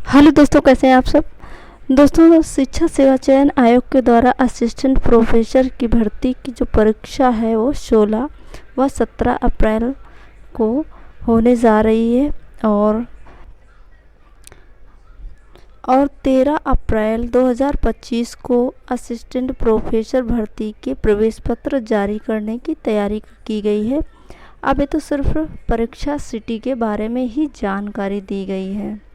Hello दोस्तों, कैसे हैं आप सब। दोस्तों, शिक्षा सेवा चयन आयोग के द्वारा असिस्टेंट प्रोफेसर की भर्ती की जो परीक्षा है वो 16 व 17 अप्रैल को होने जा रही है और 13 अप्रैल 2025 को असिस्टेंट प्रोफेसर भर्ती के प्रवेश पत्र जारी करने की तैयारी की गई है। अभी तो सिर्फ परीक्षा सिटी के बारे में ही जानकारी दी गई है।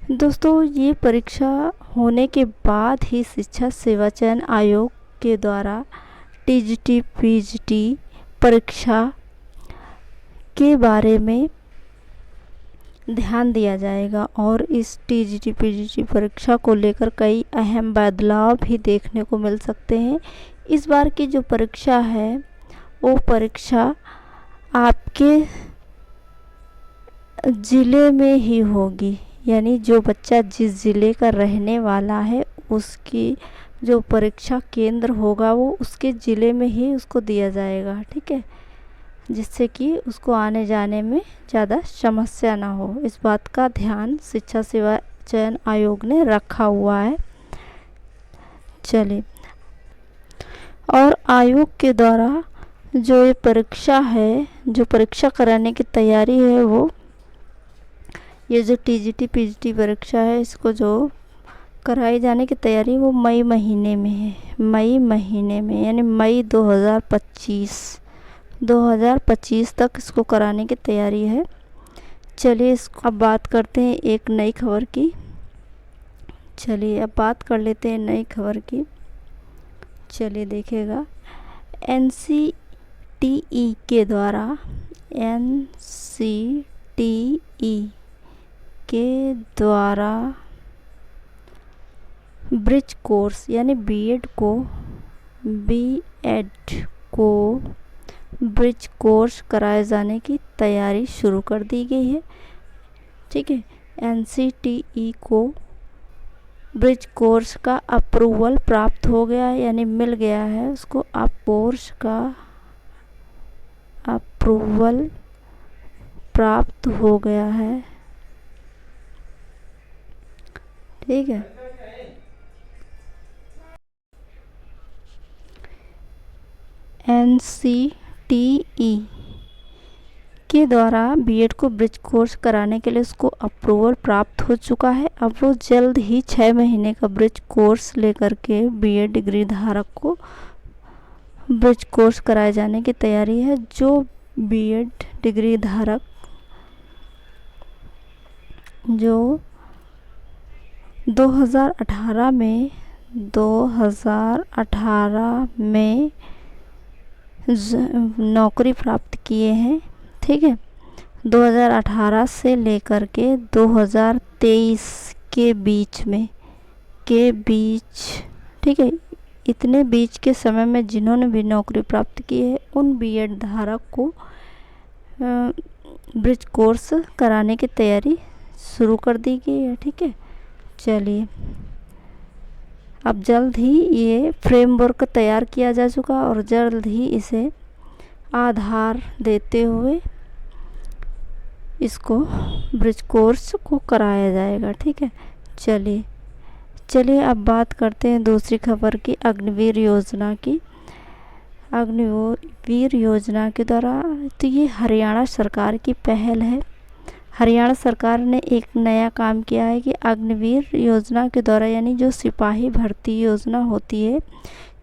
दोस्तों, ये परीक्षा होने के बाद ही शिक्षा सेवा चयन आयोग के द्वारा टीजीटी पीजीटी परीक्षा के बारे में ध्यान दिया जाएगा और इस टीजीटी पीजीटी परीक्षा को लेकर कई अहम बदलाव भी देखने को मिल सकते हैं। इस बार की जो परीक्षा है वो परीक्षा आपके ज़िले में ही होगी, यानी जो बच्चा जिस ज़िले का रहने वाला है उसकी जो परीक्षा केंद्र होगा वो उसके ज़िले में ही उसको दिया जाएगा, ठीक है, जिससे कि उसको आने जाने में ज़्यादा समस्या ना हो। इस बात का ध्यान शिक्षा सेवा चयन आयोग ने रखा हुआ है। चलिए, और आयोग के द्वारा जो ये परीक्षा है, जो परीक्षा कराने की तैयारी है, वो ये जो टीजीटी पीजीटी परीक्षा है इसको जो कराई जाने की तैयारी वो मई महीने में है। मई महीने में यानी मई 2025 तक इसको कराने की तैयारी है। चलिए, इसको अब बात करते हैं एक नई खबर की। चलिए, अब बात कर लेते हैं नई खबर की। चलिए देखिएगा, एनसीटीई के द्वारा ब्रिज कोर्स यानी बीएड को ब्रिज कोर्स कराए जाने की तैयारी शुरू कर दी गई है, ठीक है। एनसीटीई को ब्रिज कोर्स का अप्रूवल प्राप्त हो गया है, यानी मिल गया है उसको। कोर्स का अप्रूवल प्राप्त हो गया है, ठीक है। एनसीटीई के द्वारा बीएड को ब्रिज कोर्स कराने के लिए उसको अप्रूवल प्राप्त हो चुका है। अब वो जल्द ही 6 महीने का ब्रिज कोर्स लेकर के बीएड डिग्री धारक को ब्रिज कोर्स कराए जाने की तैयारी है। जो बीएड डिग्री धारक जो 2018 में नौकरी प्राप्त किए हैं, ठीक है। 2018 से लेकर के 2023 के बीच, ठीक है, इतने बीच के समय में जिन्होंने भी नौकरी प्राप्त की है उन बीएड धारक को ब्रिज कोर्स कराने की तैयारी शुरू कर दी गई है, ठीक है। चलिए, अब जल्द ही ये फ्रेमवर्क तैयार किया जा चुका और जल्द ही इसे आधार देते हुए इसको ब्रिज कोर्स को कराया जाएगा, ठीक है। चलिए अब बात करते हैं दूसरी खबर की, अग्निवीर योजना की। अग्निवीर योजना के द्वारा तो ये हरियाणा सरकार की पहल है। हरियाणा सरकार ने एक नया काम किया है कि अग्निवीर योजना के द्वारा, यानी जो सिपाही भर्ती योजना होती है,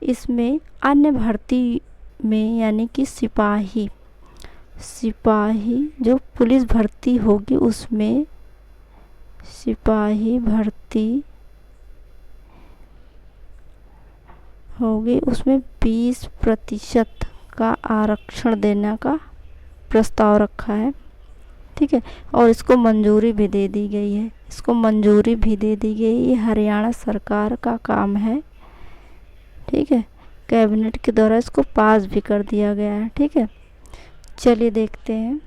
इसमें अन्य भर्ती में यानी कि सिपाही जो पुलिस भर्ती होगी उसमें सिपाही भर्ती होगी, उसमें 20% का आरक्षण देने का प्रस्ताव रखा है, ठीक है। और इसको मंजूरी भी दे दी गई है। ये हरियाणा सरकार का काम है, ठीक है। कैबिनेट के द्वारा इसको पास भी कर दिया गया है, ठीक है। चलिए देखते हैं